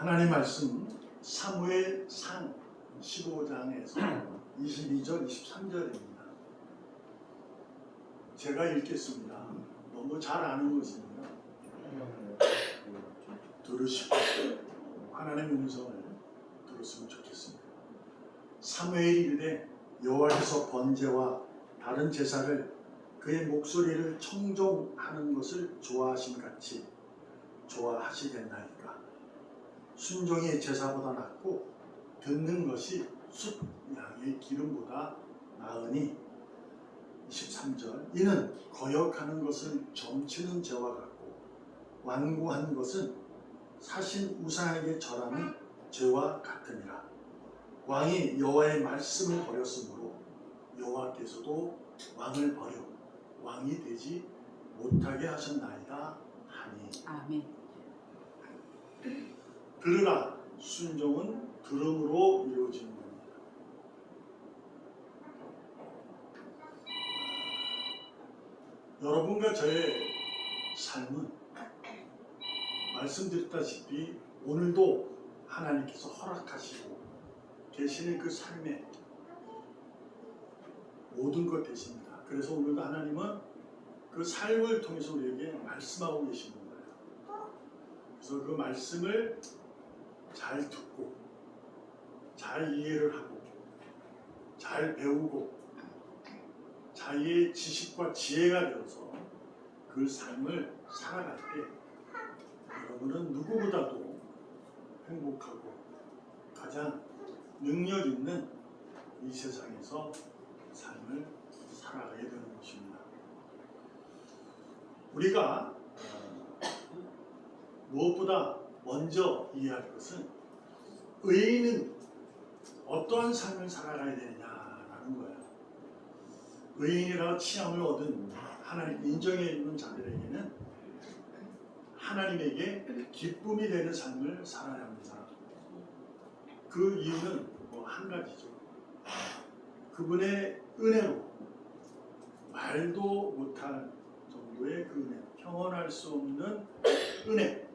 하나님 말씀 사무엘상 15장에서 22절 23절입니다. 제가 읽겠습니다. 너무 잘 아는 것이니까 들으시고 하나님의 음성을 들었으면 좋겠습니다. 사무엘이 이르되 여호와께서 번제와 다른 제사를 그의 목소리를 청종하는 것을 좋아하심 같이 좋아하시겠나이까. 순종이 제사보다 낫고 듣는 것이 숫 양의 기름보다 나으니. 23절 이는 거역하는 것은 점치는 죄와 같고 완고한 것은 사신 우상에게 절하는 죄와 같으니라. 왕이 여호와의 말씀을 버렸으므로 여호와께서도 왕을 버려 왕이 되지 못하게 하셨나이다 하니. 아멘. 들으라. 순종은 들음으로 이루어지는 겁니다. 여러분과 저의 삶은 말씀드렸다시피 오늘도 하나님께서 허락하시고 계시는 그 삶에 모든 것 되십니다. 그래서 오늘도 하나님은 그 삶을 통해서 우리에게 말씀하고 계시는 거예요. 그래서 그 말씀을 잘 듣고 잘 이해를 하고 잘 배우고 자기의 지식과 지혜가 되어서 그 삶을 살아갈 때 여러분은 누구보다도 행복하고 가장 능력 있는 이 세상에서 삶을 살아가게 되는 것입니다. 우리가 무엇보다 먼저 이해할 것은 의인은 어떠한 삶을 살아가야 되느냐라는 거예요. 의인이라 칭함을 얻은 하나님 인정해 있는 자들에게는 하나님에게 기쁨이 되는 삶을 살아야 합니다. 그 이유는 한 가지죠. 그분의 은혜로 말도 못할 정도의 그 은혜, 평언할 수 없는 은혜,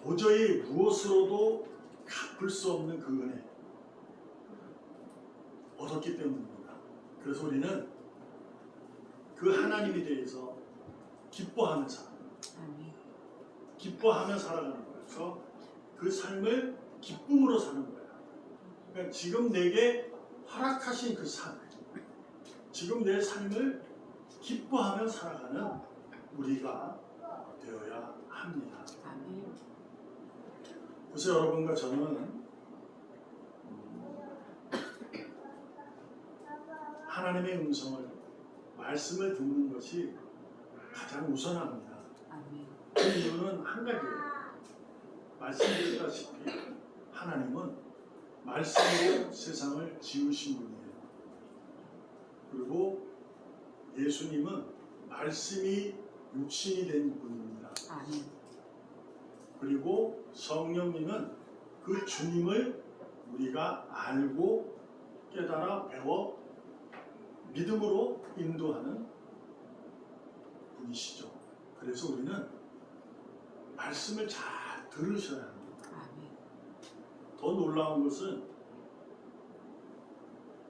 도저히 무엇으로도 갚을 수 없는 그 은혜 얻었기 때문입니다. 그래서 우리는 그 하나님에 대해서 기뻐하며 기뻐하며 살아가는 거예요. 그래서 그 삶을 기쁨으로 사는 거예요. 그러니까 지금 내게 허락하신 그 삶, 지금 내 삶을 기뻐하며 살아가는 우리가 되어야 합니다. 그래서 여러분과 저는 하나님의 음성을, 말씀을 듣는 것이 가장 우선합니다. 그 이유는 한 가지예요. 말씀드렸다시피 하나님은 말씀으로 세상을 지으신 분이에요. 그리고 예수님은 말씀이 육신이 된 분입니다. 그리고 성령님은 그 주님을 우리가 알고 깨달아 배워 믿음으로 인도하는 분이시죠. 그래서 우리는 말씀을 잘 들으셔야 합니다. 더 놀라운 것은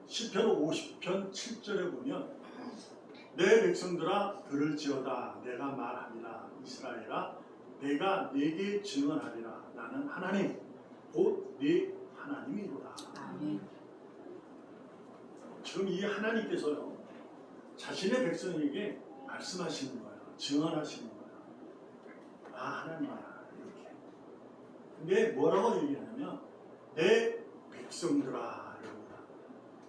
시편 50편 7절에 보면 내 백성들아 들을지어다 내가 말하리라. 이스라엘아 내가 네게 증언하리라. 나는 하나님 곧 네 하나님이로다. 지금 이 하나님께서요 자신의 백성에게 말씀하시는 거예요. 증언하시는 거예요. 아 하나님이야 이렇게. 근데 뭐라고 얘기하냐면 내 백성들아 이럽니다.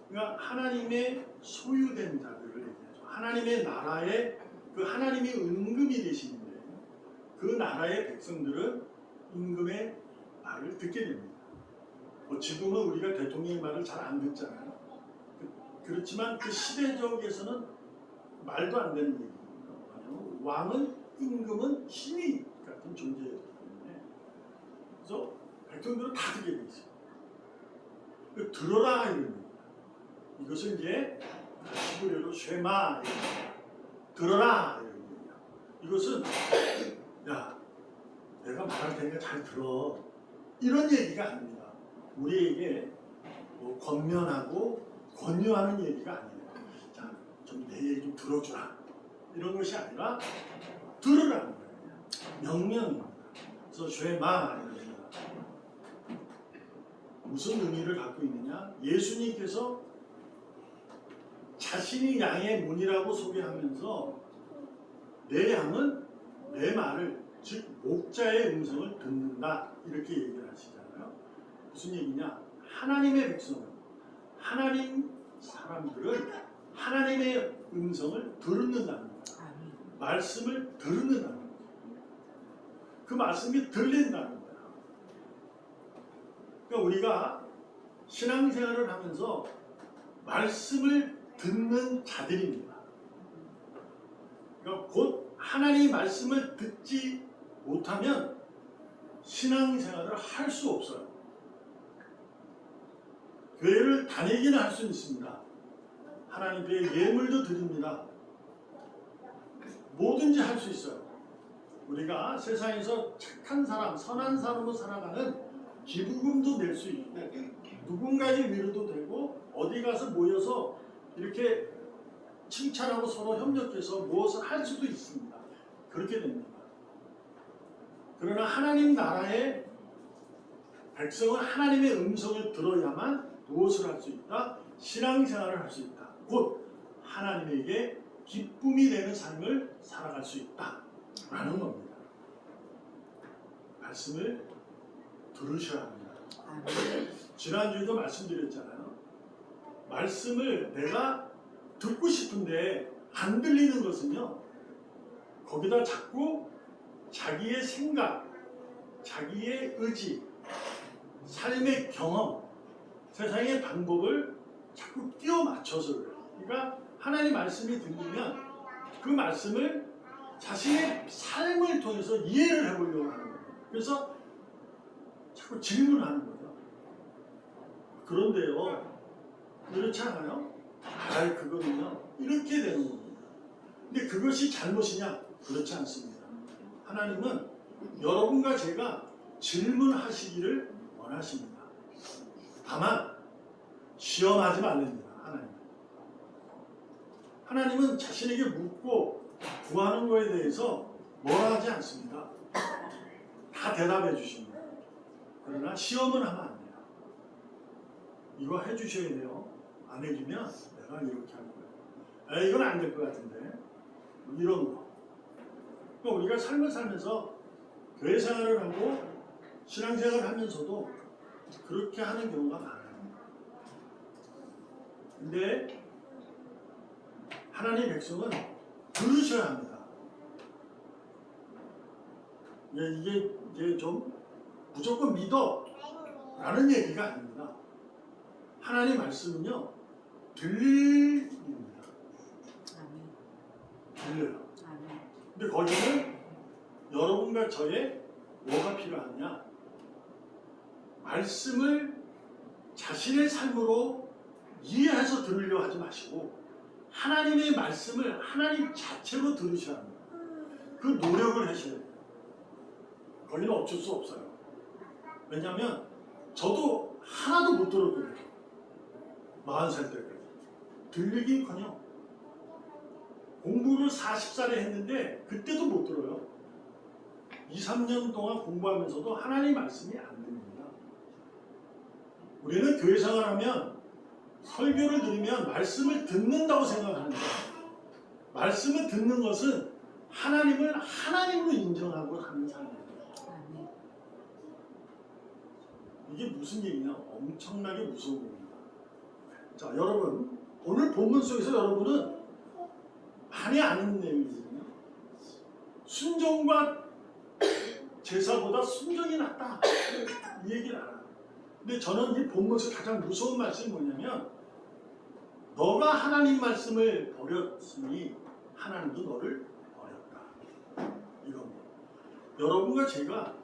그러니까 하나님의 소유된 자들을 얘기하죠. 하나님의 나라에 그 하나님이 은금이 되시는데 그 나라의 백성들은 임금의 말을 듣게 됩니다. 지금은 우리가 대통령의 말을 잘 안 듣잖아요. 그렇지만 그 시대적에서는 말도 안 되는 얘기입니다. 왕은 임금은 신이 같은 존재였기 때문에 그래서 백성들은 다 듣게 돼 있어요. 들어라 이런 겁니다. 이것을 이제 히브리어로 쉐마 들어라 이런 겁니다. 이것은 야 내가 말할 테니까 잘 들어. 이런 얘기가 아닙니다. 우리에게 뭐 권면하고 권유하는 얘기가 아니에요. 자, 좀 내 얘기 좀 들어주라. 이런 것이 아니라 들으라는 거예요. 명령입니다. 그래서 쉐마 이럽니다. 무슨 의미를 갖고 있느냐? 예수님께서 자신이 양의 문이라고 소개하면서 내 양은 내 말을, 즉 목자의 음성을 듣는다 이렇게 얘기를 하시잖아요. 무슨 얘기냐? 하나님의 백성은, 하나님 사람들은 하나님의 음성을 듣는다는 거예요. 말씀을 듣는다는 거예요. 그 말씀이 들린다는 거예요. 그러니까 우리가 신앙생활을 하면서 말씀을 듣는 자들입니다. 그러니까 곧 하나님의 말씀을 듣지 못하면 신앙생활을 할 수 없어요. 교회를 다니기는 할 수 있습니다. 하나님께 예물도 드립니다. 뭐든지 할 수 있어요. 우리가 세상에서 착한 사람, 선한 사람으로 살아가는 기부금도 낼 수 있고 누군가의 위로도 되고 어디 가서 모여서 이렇게 칭찬하고 서로 협력해서 무엇을 할 수도 있습니다. 그렇게 됩니다. 그러나 하나님 나라의 백성은 하나님의 음성을 들어야만 무엇을 할 수 있다? 신앙생활을 할 수 있다. 곧 하나님에게 기쁨이 되는 삶을 살아갈 수 있다라는 겁니다. 말씀을 들으셔야 합니다. 지난주에도 말씀드렸잖아요. 말씀을 내가 듣고 싶은데 안 들리는 것은요, 거기다 자꾸 자기의 생각, 자기의 의지, 삶의 경험, 세상의 방법을 자꾸 끼워 맞춰서 그래요. 그러니까 하나님 말씀이 들리면 그 말씀을 자신의 삶을 통해서 이해를 해보려고 하는 거예요. 그래서 자꾸 질문하는 거죠. 그런데요, 그렇지 않아요? 아, 그거는요, 이렇게 되는 겁니다. 근데 그것이 잘못이냐? 그렇지 않습니다. 하나님은 여러분과 제가 질문하시기를 원하십니다. 다만 시험하지 말랍니다. 하나님은 자신에게 묻고 구하는 것에 대해서 뭐라 하지 않습니다. 다 대답해 주십니다. 그러나 시험은 하면 안 돼요. 이거 해주셔야 돼요. 안 해주면 내가 이렇게 할 거예요. 이건 안 될 것 같은데. 이런 거. 그러니까 우리가 삶을 살면서 교회 생활을 하고 신앙생활을 하면서도 그렇게 하는 경우가 많아요. 근데 하나님의 백성은 들으셔야 합니다. 이게 좀 무조건 믿어 라는 얘기가 아닙니다. 하나님 말씀은요, 들립니다. 들려요. 근데 거기는 여러분과 저의 뭐가 필요하냐? 말씀을 자신의 삶으로 이해해서 들으려 하지 마시고 하나님의 말씀을 하나님 자체로 들으셔야 합니다. 그 노력을 하셔야 돼요. 거기는 어쩔 수 없어요. 왜냐하면 저도 하나도 못 들었거든요. 40살 때까지. 들리긴커녕 공부를 40살에 했는데 그때도 못 들어요. 2, 3년 동안 공부하면서도 하나님 말씀이 안 들립니다. 우리는 교회 생활하면 설교를 들으면 말씀을 듣는다고 생각하는데 말씀을 듣는 것은 하나님을 하나님으로 인정하고 하는 삶이에요. 이게 무슨 얘기냐? 엄청나게 무서운 겁니다. 자, 여러분, 오늘 본문 속에서 여러분은 많이 아는 내용이거든요. 순종과 제사보다 순종이 낫다, 이 얘기를 알아요. 근데 저는 이 본문에서 가장 무서운 말씀이 뭐냐면, 너가 하나님 말씀을 버렸으니 하나님도 너를 버렸다, 이겁니다. 여러분과 제가,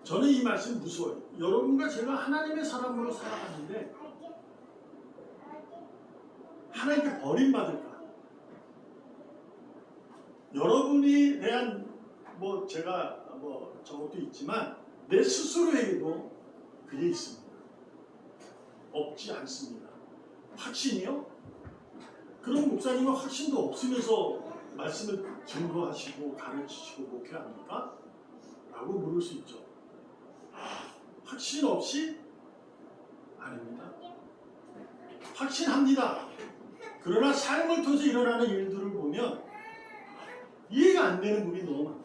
저는 이 말씀 무서워요. 여러분과 제가 하나님의 사람으로 살아가는데 하나님께 버림받을까? 여러분이 대한 제가 저것도 있지만 내 스스로에게도 그게 있습니다. 없지 않습니다. 확신이요? 그럼 목사님은 확신도 없으면서 말씀을 증거하시고 가르치시고 목회합니까? 라고 물을 수 있죠. 확신 없이? 아닙니다. 확신합니다. 그러나 삶을 통해서 일어나는 일들을 보면 이해가 안 되는 부분이 너무 많아요.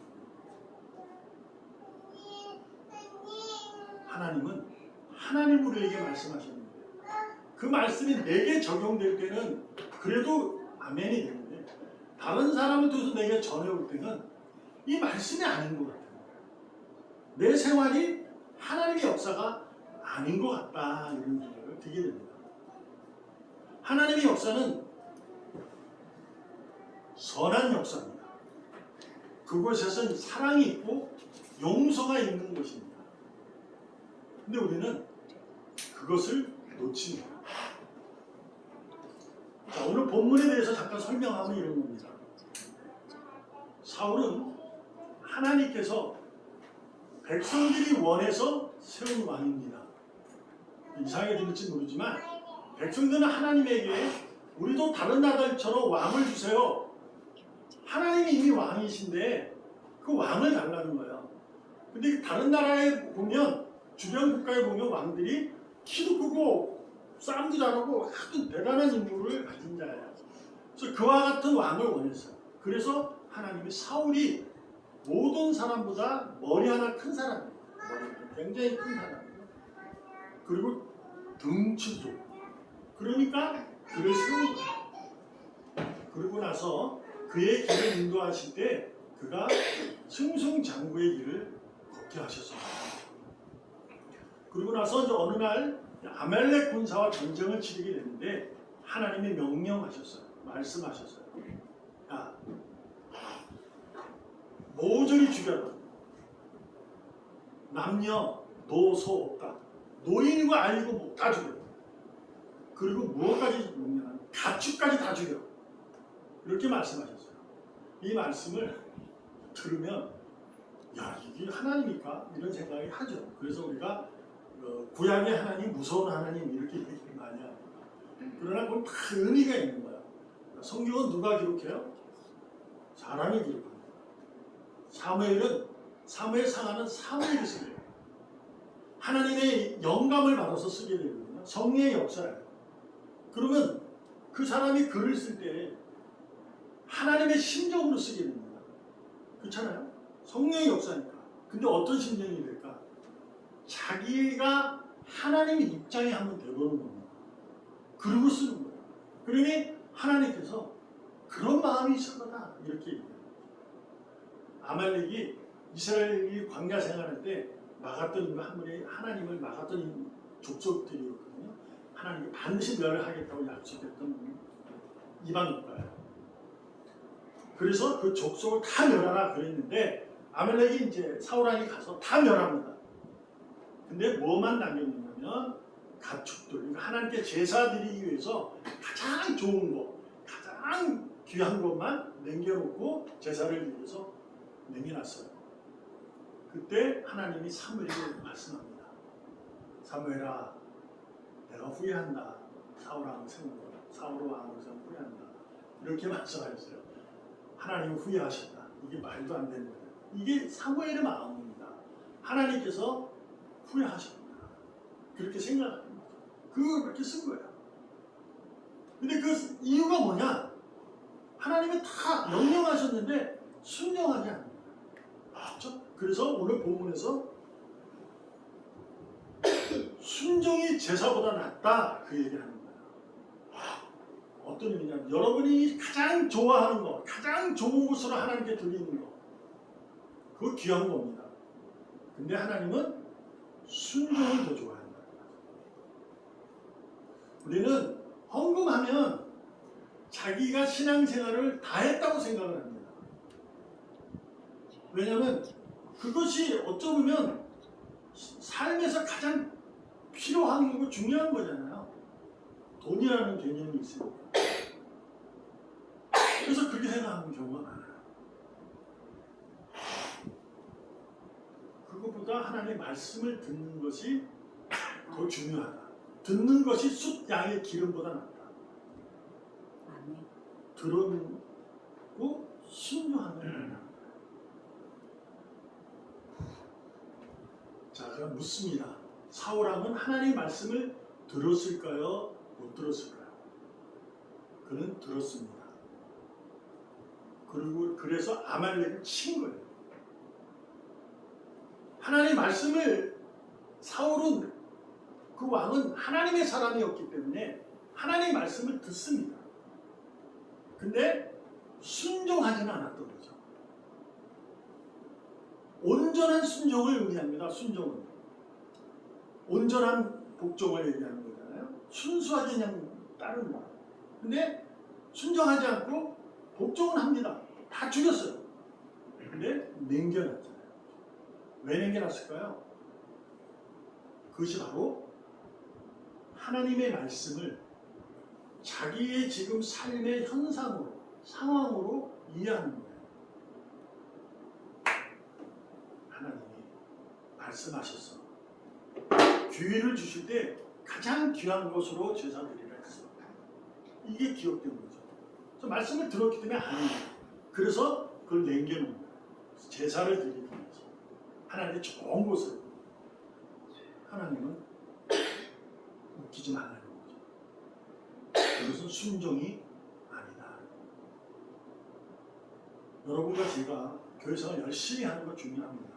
하나님은 하나님 우리에게 말씀하셨는데 그 말씀이 내게 적용될 때는 그래도 아멘이 되는데 다른 사람을 통해서 내게 전해올 때는 이 말씀이 아닌 것 같아요. 내 생활이 하나님의 역사가 아닌 것 같다 이런 생각을 들게 됩니다. 하나님의 역사는 선한 역사입니다. 그곳에서는 사랑이 있고 용서가 있는 것입니다. 근데 우리는 그것을 놓칩니다. 자, 오늘 본문에 대해서 잠깐 설명하면 이런 겁니다. 사울은 하나님께서 백성들이 원해서 세운 왕입니다. 이상하게 들릴지 모르지만 백성들은 하나님에게 우리도 다른 나라들처럼 왕을 주세요. 하나님이 이미 왕이신데 그 왕을 달라는 거예요. 근데 다른 나라에 보면 주변 국가에 보면 왕들이 키도 크고 싸움도 잘하고 아주 대단한 인물을 가진 자예요. 그래서 그와 같은 왕을 원했어요. 그래서 하나님이 사울이 모든 사람보다 머리 하나 큰 사람이에요. 굉장히 큰 사람이에요. 그리고 등치도 그러니까 그를 세운 거예요. 그러고 나서 그의 길을 인도하실 때 그가 승승장구의 길을 걷게 하셨습니다. 그리고 나서 이제 어느 날 아말렉 군사와 전쟁을 치르게 됐는데 하나님이 명령하셨어요. 말씀하셨어요. 야, 모조리 죽여라. 남녀, 노소 없다. 노인이고 아니고 뭐 다 죽여. 그리고 무엇까지 죽냐? 가축까지 다 죽여. 이렇게 말씀하셨어요. 이 말씀을 들으면 야, 이게 하나님일까? 이런 생각이 하죠. 그래서 우리가 구약의 하나님, 무서운 하나님 이렇게 얘기를 많이 합니다. 그러나 그건 다 의미가 있는 거야. 성경은 누가 기록해요? 사람이 기록합니다. 사무엘 상하는 사무엘이 쓰게 돼요. 하나님의 영감을 받아서 쓰게 되거든요. 성령의 역사예요. 그러면 그 사람이 글을 쓸 때 하나님의 심정으로 쓰게 됩니다. 그렇잖아요? 성령의 역사니까. 근데 어떤 심정이 될까? 자기가 하나님의 입장에 한번 되보는 겁니다. 그러고 쓰는 거예요. 그러니 하나님께서 그런 마음이 있을 거다 이렇게 얘기해요. 아말렉이 이스라엘이 광야 생활할 때 막았던 한 분이 하나님을 막았던 족속들이었거든요. 하나님이 반드시 멸하겠다고 약속했던 이방 국가예요. 그래서 그 족속을 다 멸하라 그랬는데 아말렉이 이제 사울왕이 가서 다 멸합니다. 근데 뭐만 남겼냐면 가축들, 그러니까 하나님께 제사 드리기 위해서 가장 좋은 거, 가장 귀한 것만 남겨놓고 제사를 드려서 남겨놨어요. 그때 하나님이 사무엘에게 말씀합니다. 사무엘아, 내가 후회한다. 사울왕을 세운 거, 사울왕을 세운 후회한다. 이렇게 말씀하셨어요. 하나님은 후회하셨다. 이게 말도 안 되는 거예요. 이게 사무엘의 마음입니다. 하나님께서 후회하셨다. 그렇게 생각합니다. 그렇게 쓴 거예요. 근데 그 이유가 뭐냐? 하나님이 다 명령하셨는데 순종하지 않는 거예요. 그렇죠? 그래서 오늘 본문에서 순종이 제사보다 낫다 그 얘기를 하는 거예요. 어떤 의미냐면 여러분이 가장 좋아하는 거, 가장 좋은 것으로 하나님께 드리는 거, 그거 귀한 겁니다. 근데 하나님은 순종을 더 좋아한다. 우리는 헌금하면 자기가 신앙생활을 다 했다고 생각을 합니다. 왜냐하면 그것이 어쩌면 삶에서 가장 필요한 거고 중요한 거잖아요. 돈이라는 개념이 있으니까. 그래서 그렇게 생각하는 경우가 많아요. 것보다 하나님의 말씀을 듣는 것이 더 중요하다. 듣는 것이 숫 양의 기름보다 낫다. 들었고 순종하는 거야. 자, 그럼 묻습니다. 사울왕은 하나님의 말씀을 들었을까요? 못 들었을까요? 그는 들었습니다. 그리고 그래서 아말렉을 친 거예요. 하나님의 말씀을 사울은 그 왕은 하나님의 사람이었기 때문에 하나님의 말씀을 듣습니다. 근데 순종하지는 않았던 거죠. 온전한 순종을 의미합니다. 순종은 온전한 복종을 얘기하는 거잖아요. 순수하게 그냥 따르는 거예요. 근데 순종하지 않고 복종은 합니다. 다 죽였어요. 근데 남겨놨잖아요. 왜 남겨놨을까요? 그것이 바로 하나님의 말씀을 자기의 지금 삶의 현상으로, 상황으로 이해하는 거예요. 하나님이 말씀하셨어. 기회를 주실 때 가장 귀한 것으로 제사 드리라 했어. 이게 기억된 거죠. 그래서 말씀을 들었기 때문에 아는 거예요. 그래서 그걸 남겨놓은 거예요. 제사를 드리기 위해서. 하나님의 좋은 곳을. 하나님은 웃기지 말라는 거죠. 그것은 순종이 아니다. 여러분과 제가 교회 생활 열심히 하는 거 중요합니다.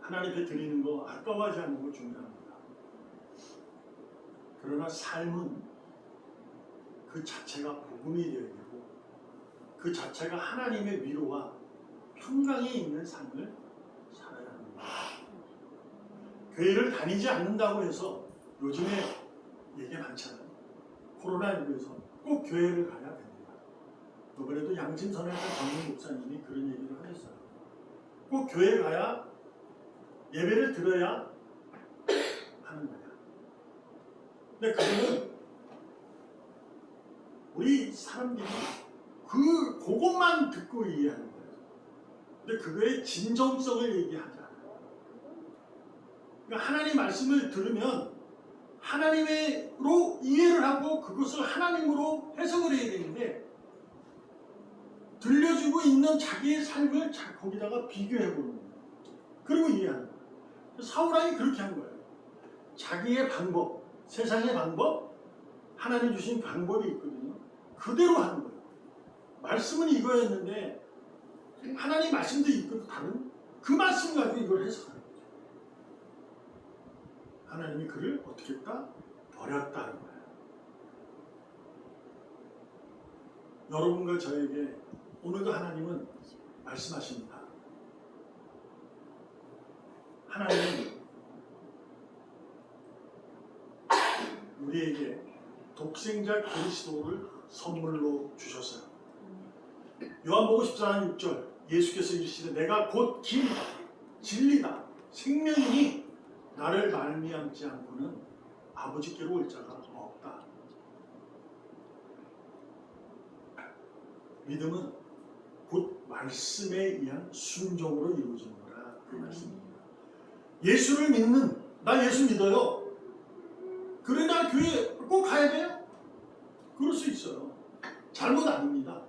하나님 앞에 드리는 거 아까워하지 않는 거 중요합니다. 그러나 삶은 그 자체가 복음이 되어야 되고 그 자체가 하나님의 위로와 평강이 있는 삶을 살아야 합니다. 교회를 다니지 않는다고 해서 요즘에 얘기 많잖아요. 코로나19에서 꼭 교회를 가야 됩니다. 이번에도 양심선회과 정민 목사님이 그런 얘기를 하셨어요. 꼭 교회 가야 예배를 들어야 하는 거야. 근데 그거는 우리 사람들이 그것만 듣고 이해하는 거예요. 근데 그거의 진정성을 얘기하지 않아요. 그러니까 하나님 말씀을 들으면 하나님으로 이해를 하고 그것을 하나님으로 해석을 해야 되는데 들려주고 있는 자기의 삶을 거기다가 비교해보는 거예요. 그리고 이해하는 거예요. 사울왕이 그렇게 한 거예요. 자기의 방법, 세상의 방법, 하나님 주신 방법이 있거든요. 그대로 하는 거예요. 말씀은 이거였는데 하나님 말씀도 있고 다른 그 말씀 가지고 이걸 해석하는 거죠. 하나님이 그를 어떻게 했다? 버렸다는 거예요. 여러분과 저에게 오늘도 하나님은 말씀하십니다. 하나님은 우리에게 독생자 그리스도를 선물로 주셨어요. 요한복음 14장 6절 예수께서 이르시되 내가 곧 길이다 진리다 생명이니 나를 말미암지 않고는 아버지께로 올 자가 없다. 믿음은 곧 말씀에 의한 순종으로 이루어지는 거라 그 말씀입니다. 예수를 믿는 나 예수 믿어요. 그래 나 교회 꼭 가야 돼요? 그럴 수 있어요. 잘못 아닙니다.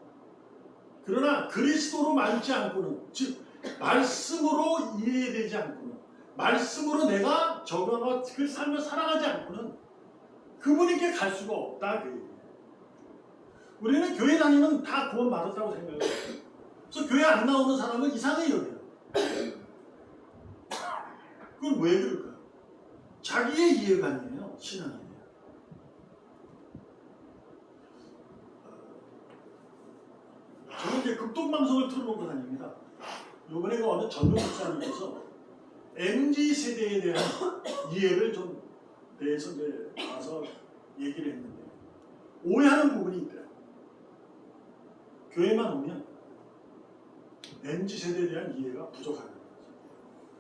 그러나 그리스도로 말지 않고는 즉 말씀으로 이해되지 않고는 말씀으로 내가 적용하고 그 삶을 살아가지 않고는 그분에게 갈 수가 없다. 그 얘기예요. 우리는 교회 다니면 다 구원 받았다고 생각해요. 그래서 교회 안 나오는 사람은 이상해 여겨요. 그건 왜 그럴까요? 자기의 이해가 아니에요. 신앙이에요. 저는 이제 극동방송을 틀어놓고 다닙니다. 요번에 그 어느 전도 목사님께서 MZ세대에 대한 이해를 좀 대해서 이제 와서 얘기를 했는데 오해하는 부분이 있대요. 교회만 오면 MZ세대에 대한 이해가 부족하다는 거죠.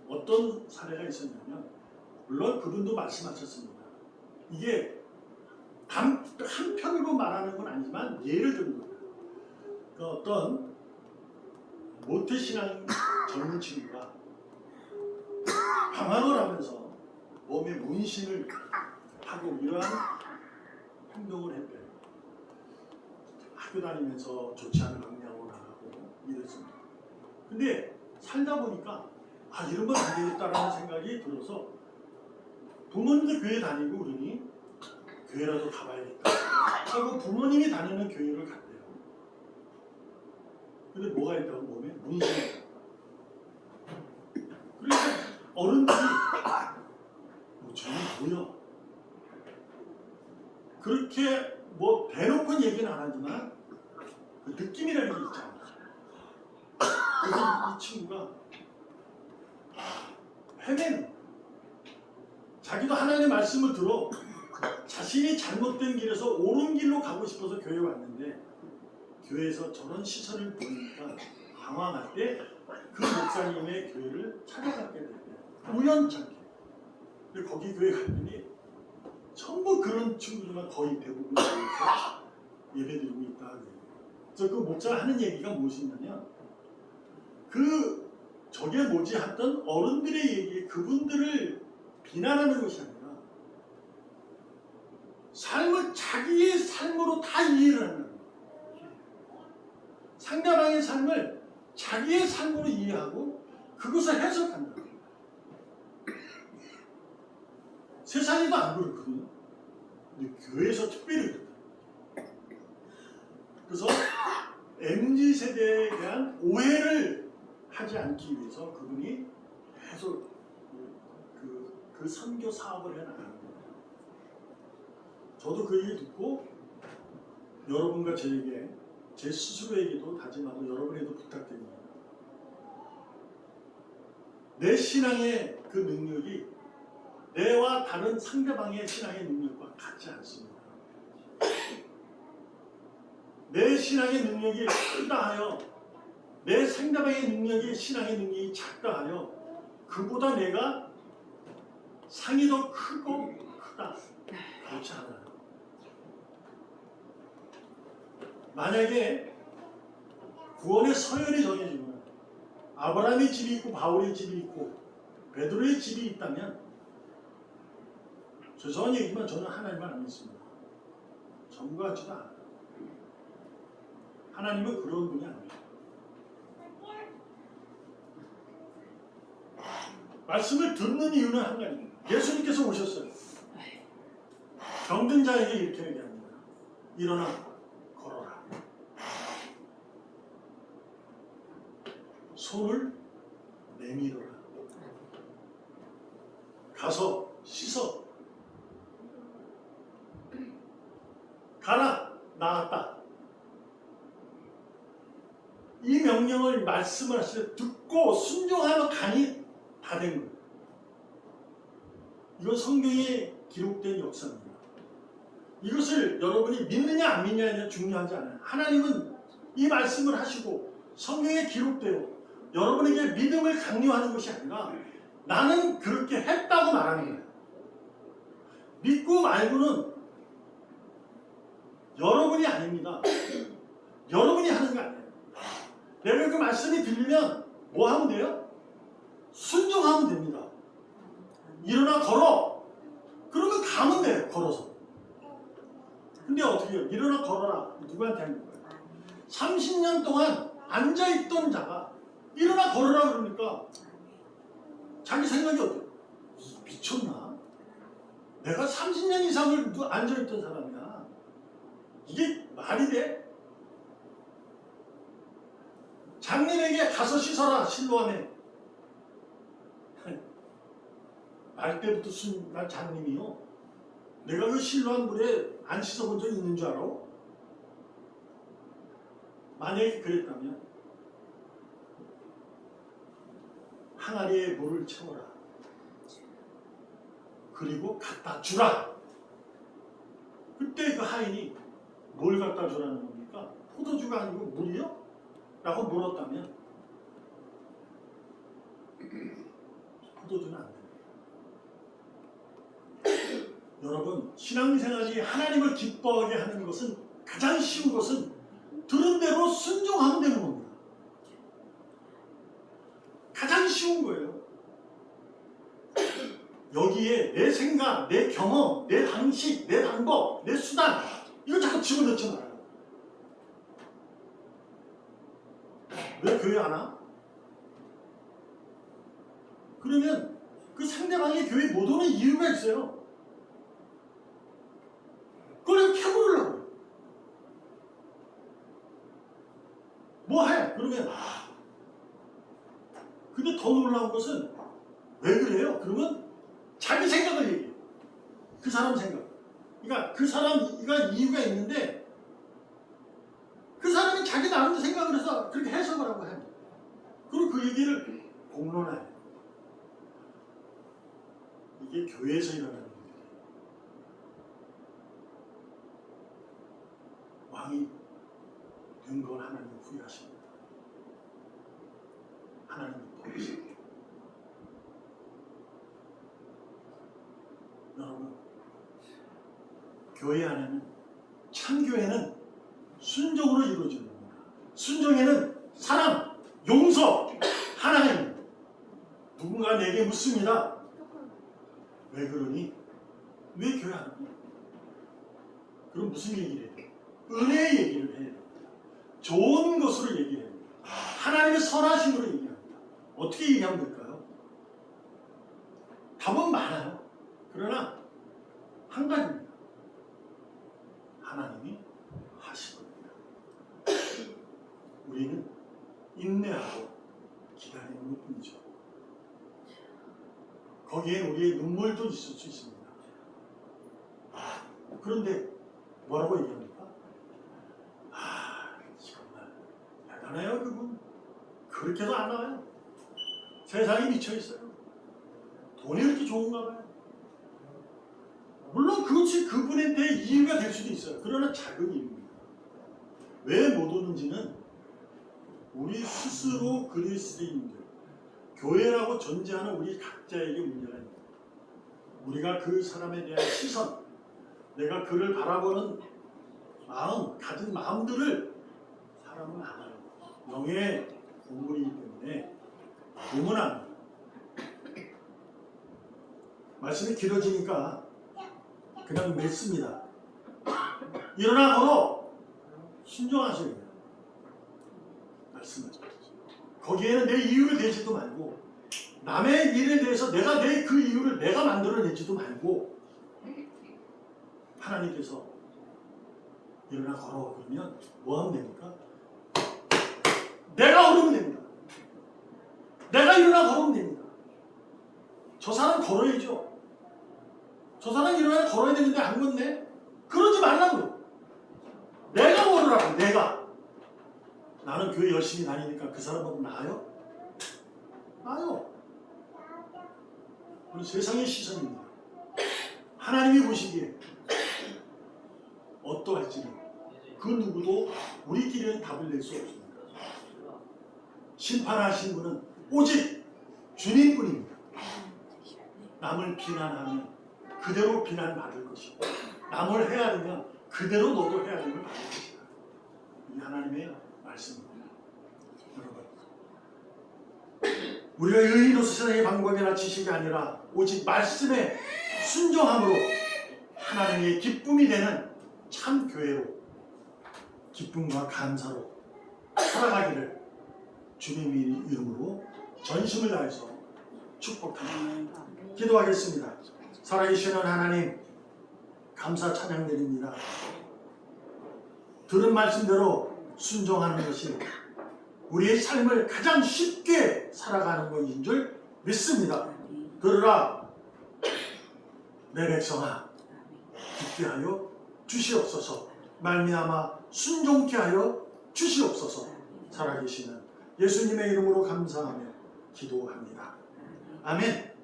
어떤 사례가 있었냐면 물론 그분도 말씀하셨습니다. 이게 한편으로 말하는 건 아니지만 예를 들면 그 어떤 모태신앙 젊은 친구가 방황을 하면서 몸에 문신을 하고 이러한 행동을 했대요. 학교 다니면서 좋지 않은 방향으로 나가고 이랬습니다. 근데 살다 보니까 이런 건 안 되겠다라는 생각이 들어서 부모님도 교회 다니고 그러니 교회라도 가봐야겠다 하고 부모님이 다니는 교회를 갔대요. 근데 뭐가 있다고? 몸에 문신이 있다고. 그래서 어른들이 쟤는 뭐야? 그렇게 뭐 대놓고는 얘기는 안 하지만 그 느낌이라는 게 있잖아. 그래서 이 친구가 헤매는, 자기도 하나님의 말씀을 들어 자신이 잘못된 길에서 옳은 길로 가고 싶어서 교회에 왔는데 교회에서 저런 시선을 보니까 당황할 때 그 목사님의 교회를 찾아가게 됐대요. 우연찮게. 근데 거기 교회 갔더니 전부 그런 친구들만 거의 대부분 교회에서 예배드리고 있다. 그래서 그 목사가 하는 얘기가 무엇이냐면 저게 뭐지 했던 어른들의 얘기, 그분들을 비난하는 것이 아니라 삶을 자기의 삶으로 다 이해를 하는 거예요. 상대방의 삶을 자기의 삶으로 이해하고 그것을 해석한다. 세상에도 안 그렇거든요. 근데 교회에서 특별히 그렇다. 그래서 MZ세대에 대한 오해를 하지 않기 위해서 그분이 계속 그 선교 사업을 해나가는 거예요. 저도 그 얘기 듣고 여러분과 저에게, 제 스스로에게도 다짐하고 여러분에게도 부탁드립니다. 내 신앙의 그 능력이 내와 다른 상대방의 신앙의 능력과 같지 않습니다. 내 신앙의 능력이 크다 하여 내 상대방의 능력이 신앙의 능력이 작다 하여 그보다 내가 상이 더 크고 크다. 그렇지 않아요. 만약에 구원의 서열이 정해지면 아브라함의 집이 있고 바울의 집이 있고 베드로의 집이 있다면, 죄송한 얘기지만 저는 하나님을 안 믿습니다. 전과 같지도 않아요. 하나님은 그런 분이 아닙니다. 말씀을 듣는 이유는 한 가지입니다. 예수님께서 오셨어요. 병든 자에게 이렇게 얘기합니다. 일어나 걸어라. 손을 내밀어라. 가서 씻어. 가라. 나았다. 이 명령을 말씀을 하실 때 듣고 순종하면 가니 다 된 거예요. 이건 성경에 기록된 역사입니다. 이것을 여러분이 믿느냐 안 믿느냐는 중요하지 않아요. 하나님은 이 말씀을 하시고 성경에 기록되어 여러분에게 믿음을 강요하는 것이 아니라 나는 그렇게 했다고 말하는 거예요. 믿고 말고는 여러분이 아닙니다. 여러분이 하는 거 아니에요. 내가 그 말씀이 들리면 뭐 하면 돼요? 순종하면 됩니다. 일어나 걸어. 그러면 가면 돼요. 걸어서. 근데 어떻게 해요? 일어나 걸어라. 누구한테 하는 거예요? 30년 동안 앉아있던 자가 일어나 걸어라 그러니까 자기 생각이 어때요? 미쳤나? 내가 30년 이상을 앉아있던 사람이야. 이게 말이 돼? 장님에게 가서 씻어라. 실로암에. 말 때부터 난 장님이요. 내가 그 실로암 물에 안 씻어본 적이 있는 줄 알아? 만약에 그랬다면 항아리에 물을 채워라. 그리고 갖다 주라. 그때 그 하인이 뭘 갖다 주라는 겁니까? 포도주가 아니고 물이요? 라고 물었다면 포도주는 안 됩니다. 여러분, 신앙생활이 하나님을 기뻐하게 하는 것은 가장 쉬운 것은 들은 대로 순종하면 되는 겁니다. 여기에 내 생각, 내 경험, 내 방식, 내 방법, 내 수단 이거 자꾸 집어넣지 말아요. 왜 교회 안 와? 그러면 그 상대방이 교회 못 오는 이유가 있어요. 그걸 캐물으려고. 뭐 해? 그러면 근데 더 놀라운 것은 왜 그래요? 그러면 자기 생각을 얘기해요. 그 사람 생각. 그러니까 그 사람이가 이유가 있는데 그 사람이 자기 나름대로 생각을 해서 그렇게 해석을 하고 해요. 그리고 그 얘기를 공론화해요. 이게 교회에서 일어나는 일이에요. 왕이 된 걸 하나님 후회하십니다. 하나님이 버리십니다. 여러분, 교회 안에는 참 교회는 순종으로 이루어지는 겁니다. 순종에는 사랑, 용서, 하나님. 누군가 내게 묻습니다. 왜 그러니? 왜 교회 안 하니? 그럼 무슨 얘기를 해요? 은혜의 얘기를 해요. 좋은 것으로 얘기해요. 하나님의 선하심으로 얘기합니다. 어떻게 얘기하면 될까요? 답은 많아요. 그러나 한 가지입니다. 하나님이 하실 겁니다. 우리는 인내하고 기다리는 것뿐이죠. 거기에 우리의 눈물도 있을 수 있습니다. 그런데 뭐라고 얘기합니까? 정말 대단해요 그분. 그렇게도 안 나와요. 세상이 미쳐있어요. 돈이 이렇게 좋은가 봐요. 물론 그것이 그분한테 이유가 될 수도 있어요. 그러나 작은 이유입니다. 왜 못 오는지는 우리 스스로 그리스도인들, 교회라고 존재하는 우리 각자에게 문제가 있습니다. 우리가 그 사람에 대한 시선, 내가 그를 바라보는 마음, 가진 마음들을 사람은 알아요. 영의 동물이기 때문에 몸은 압니다. 말씀이 길어지니까 그냥 맺습니다. 일어나 걸어 순종하셔야 돼요. 말씀을. 거기에는 내 이유를 대지도 말고 남의 일에 대해서 내가 내 그 이유를 내가 만들어내지도 말고 하나님께서 일어나 걸어 그러면 뭐 하면 됩니까? 내가 걸으면 됩니다. 내가 일어나 걸으면 됩니다. 저 사람 걸어야죠. 저 사람 일어나 걸어야 되는데 안 걷네? 그러지 말라고요. 내가 걸으라고. 내가. 나는 교회 열심히 다니니까 그 사람보다 나아요? 나아요. 그건 세상의 시선입니다. 하나님이 보시기에 어떠할지는 그 누구도 우리끼리는 답을 낼 수 없습니다. 심판하신 분은 오직 주님뿐입니다. 남을 비난하면 그대로 비난받을 것이고 남을 헤아리면 그대로 너도 헤아림을 받을 것이다. 이 하나님의 말씀입니다. 여러분, 우리가 의인으로서 세상의 방법이나 지식이 아니라 오직 말씀에 순종함으로 하나님의 기쁨이 되는 참 교회로 기쁨과 감사로 살아가기를 주님의 이름으로 전심을 다해서 축복합니다. 기도하겠습니다. 살아계시는 하나님, 감사 찬양드립니다. 들은 말씀대로 순종하는 것이 우리의 삶을 가장 쉽게 살아가는 것인 줄 믿습니다. 들으라 내 백성아, 듣게 하여 주시옵소서. 말미암아 순종케 하여 주시옵소서. 살아계시는 예수님의 이름으로 감사하며 기도합니다. 아멘.